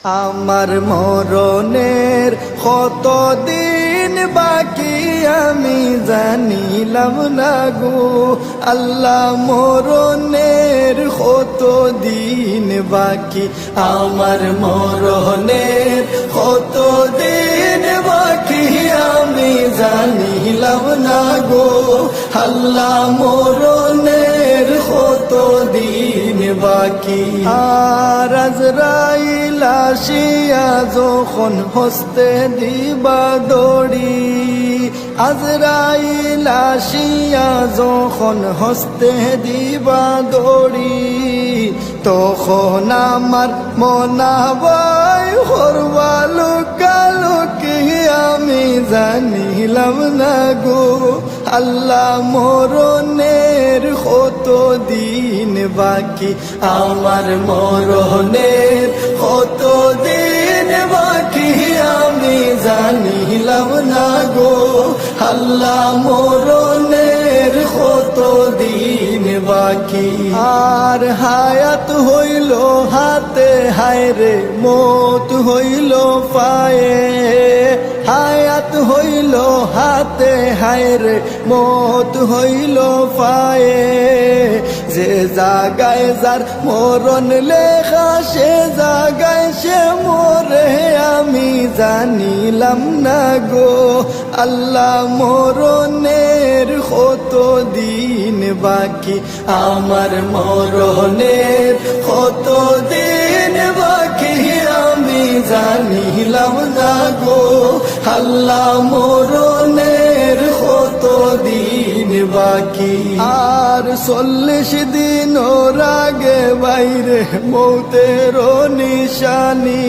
আমার মরণের কত দিন বাকি আমি জানিলাম না গো আল্লাহ, মরণের কত দিন বাকি, আমার মরণের কত দিন বাকি আমি জানিলাম না গো আল্লাহ, মরণের কত দিন বাকি। আর আজরাইল আসিয়া যখন হস্তে দিবা দড়ি, আজরাইল আসিয়া যখন হস্তে দিবা দড়ি, তখন আমার মনাবাই হরবা লোকালোকি আমি জানিলাম না গো আল্লাহ, মরণের কত দিন বাকি, আমার মরণের কত দিন বাকি আমি জানিলাম না গো আল্লাহ, মরণের কত দিন বাকি। আর হায়াত হইল হাতে হায়রে মত হইল পায়ে, হায়াত হইল হাতে হায়রে মত হইল পায়ে, যে জাগায় যার মরণ লেখা সে জাগায় সে মরে আমি জানিলাম না গো আল্লাহ, মরণের কত দিন বাকি, আমার মরণের কত দিন বাকি আমি জানিলাম না গো আল্লাহ, মরণের কত দিন বাকি। আর 40 দিন আগে বাইরে মৌতের নিশানি,